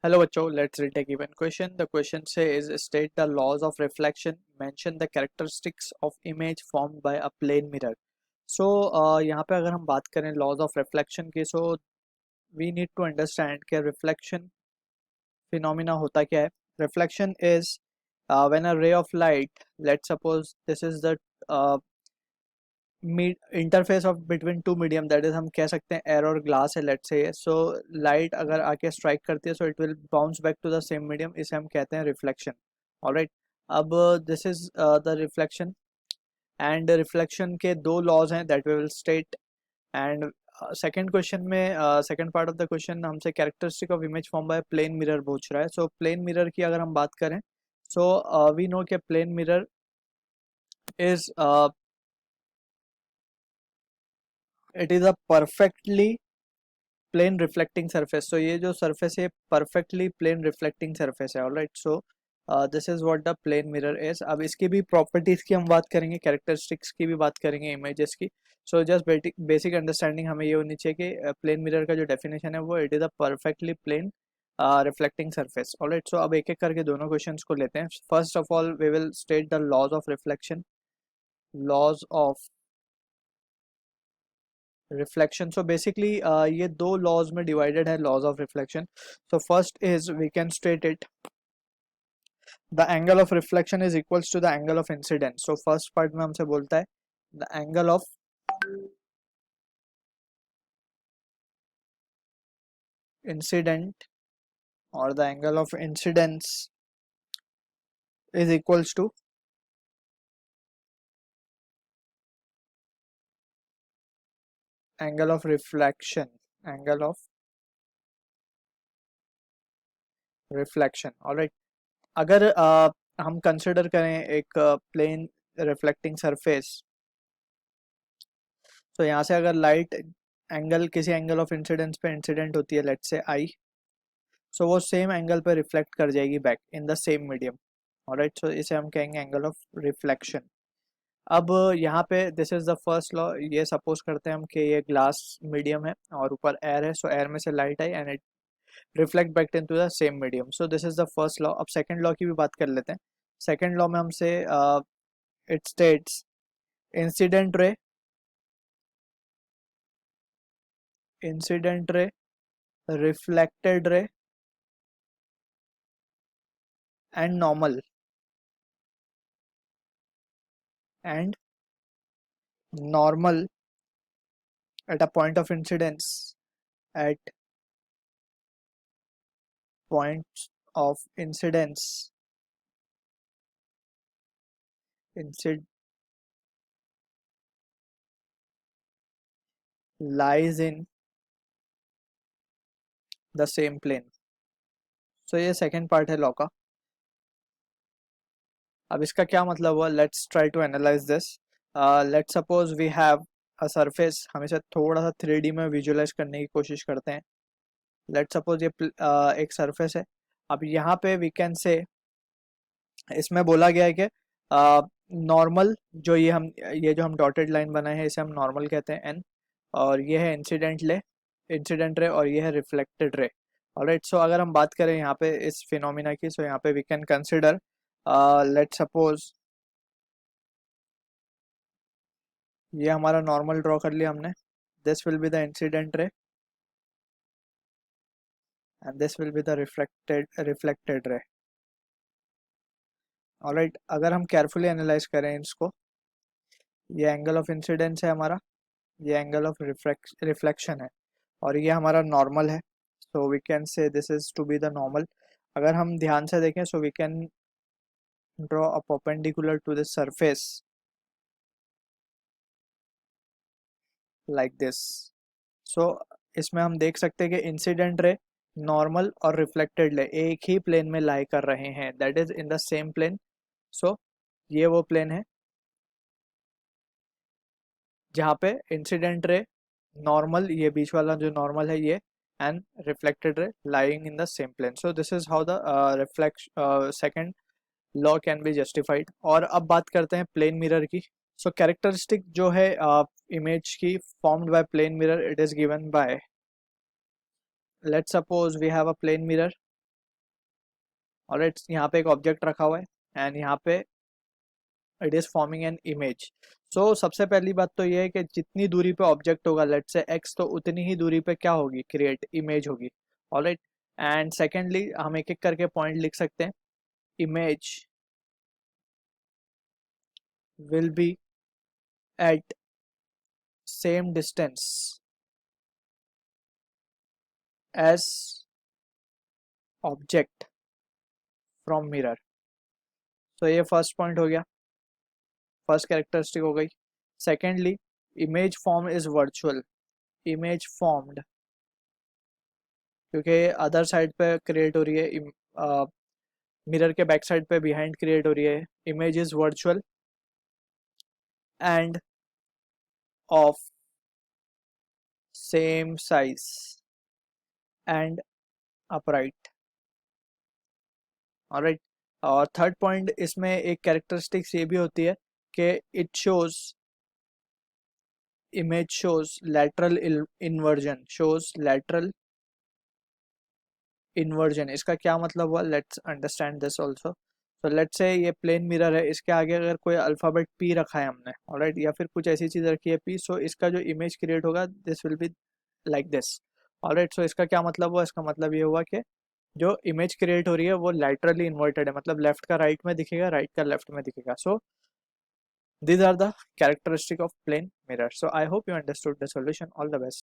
Hello बच्चों, let's retake even question. The question says state the laws of reflection, mention the characteristics of image formed by a plane mirror. So यहाँ पे अगर हम बात करें laws of reflection की, so we need to understand कि reflection phenomena होता क्या है. Reflection is when a ray of light, let's suppose this is the uh, interface of between two medium, that is हम कह सकते हैं एयर और ग्लास है, लेट्स से. सो लाइट अगर आके स्ट्राइक करती है, so it will bounce back to the same medium, इसे हम कहते हैं रिफ्लेक्शन. ऑलराइट. अब this is the reflection, and reflection के दो लॉज हैं that we will state. And second question में second part of the question हमसे characteristic of image form by plane mirror पूछ रहा है. सो प्लेन मिरर की अगर हम बात करें, सो वी नो कि plane mirror is it is a perfectly plane reflecting surface. तो ये जो सरफेस है परफेक्टली प्लेन रिफ्लेक्टिंग सरफेस है. Alright. So this is what the plane mirror is. अब इसकी भी प्रॉपर्टीज की हम बात करेंगे, कैरेक्टरिस्टिक्स की भी बात करेंगे, इमेजेस की. सो जस्ट बेसिक अंडरस्टैंडिंग हमें ये होनी चाहिए कि प्लेन मिरर का जो डेफिनेशन है वो it is a perfectly plane reflecting surface. Alright. So अब एक एक करके दोनों क्वेश्चंस को लेते हैं. First of all we will state the laws of reflection. Laws of reflection. So basically ये दो लॉज में डिवाइडेड है, laws of reflection. So first is we can state it the angle of reflection is equals to the angle of incidence. So first part में हमसे बोलता है the angle of incident और the angle of incidence is equals to angle of reflection. Angle of reflection. Alright. अगर हम consider करें एक plane reflecting surface, तो यहाँ से अगर लाइट एंगल किसी एंगल ऑफ इंसिडेंस पे इंसिडेंट होती है, लेट्स से आई, सो वो सेम एंगल पे रिफ्लेक्ट कर जाएगी back in the same medium. Alright. So इसे हम कहेंगे एंगल ऑफ रिफ्लेक्शन. अब यहाँ पे this is the first law. ये सपोज करते हैं हम कि ये ग्लास मीडियम है और ऊपर एयर है. सो एयर में से light I and it reflect back into the same medium. So this is the first law. अब सेकंड लॉ की भी बात कर लेते हैं. सेकंड लॉ में हमसे it states incident ray, incident ray, reflected ray and normal at a point of incidence, at points of incidence, incid lies in the same plane. So ये सेकेंड पार्ट है लॉ का. अब इसका क्या मतलब हुआ, let's try to analyse this. Let's suppose we have a surface. हम इसे थोड़ा सा 3D में विजुअलाइज करने की कोशिश करते हैं. लेट्स सपोज ये एक सरफेस है. अब यहाँ पे वी कैन से, इसमें बोला गया है कि नॉर्मल ये जो हम डॉटेड लाइन बनाए हैं इसे हम नॉर्मल कहते हैं एन, और ये है इंसिडेंट रे और ये है रिफ्लेक्टेड रे. ऑलराइट. सो अगर हम बात करें यहाँ पे इस फिनोमिना की, सो यहाँ पे we can consider, let's suppose ये हमारा नॉर्मल ड्रॉ कर लिया हमने. This will be the incident ray and this will be the reflected ray. Alright. अगर हम केयरफुली एनालाइज करें इसको, ये एंगल ऑफ इंसिडेंस है हमारा, ये एंगल ऑफ रिफ्लेक्शन है, और ये हमारा नॉर्मल है. So we can say this is to be the normal. अगर हम ध्यान से देखें, so we can draw a perpendicular to this surface like this. So इसमें हम देख सकते हैं कि इंसिडेंट रे, नॉर्मल और रिफ्लेक्टेड रे एक ही प्लेन में लाई कर रहे हैं, that is in the same plane. So ये वो प्लेन है जहाँ पे इंसिडेंट रे, नॉर्मल, ये बीच वाला जो नॉर्मल है ये, and reflected ray lying in the same plane. So this is how the second law can be justified. और अब बात करते हैं प्लेन मिरर की. सो कैरेक्टरिस्टिक जो है इमेज की formed by plane mirror, it is given by, let's suppose we have a plane mirror. Alright, यहाँ पे एक ऑब्जेक्ट रखा हुआ है एंड यहाँ पे it is forming an image. So सबसे पहली बात तो ये है कि जितनी दूरी पे ऑब्जेक्ट होगा, लेट से एक्स, तो उतनी ही दूरी पे क्या होगी, क्रिएट इमेज होगी। ऑलराइट, एंड सेकेंडली हम एक एक करके पॉइंट लिख सकते हैं। Image will be at same distance as object from mirror. तो ये फर्स्ट पॉइंट हो गया, फर्स्ट कैरेक्टरिस्टिक हो गई। Secondly, image form is virtual. Image formed क्योंकि अदर साइड पे क्रिएट हो रही है, मिरर के बैक साइड पे बिहाइंड क्रिएट हो रही है। Image is virtual end of same size and upright. Alright, और थर्ड पॉइंट इसमें एक कैरेक्टरिस्टिक्स ये भी होती है कि it shows, image shows lateral inversion, shows lateral inversion. इसका क्या मतलब हुआ, लेट्स अंडरस्टैंड दिस ऑल्सो। तो लेट्स से ये प्लेन मिरर है, इसके आगे अगर कोई अल्फाबेट पी रखा है हमने, ऑलराइट, या फिर कुछ ऐसी चीज रखी है पी, सो इसका जो इमेज क्रिएट होगा this will be like this. Alright, so इसका क्या मतलब हुआ, इसका मतलब ये हुआ कि जो इमेज क्रिएट हो रही है वो लैटरली इन्वर्टेड है, मतलब लेफ्ट का राइट में दिखेगा, राइट का लेफ्ट में दिखेगा। सो these are the characteristic of plane mirror. So I hope you understood the solution. All the best.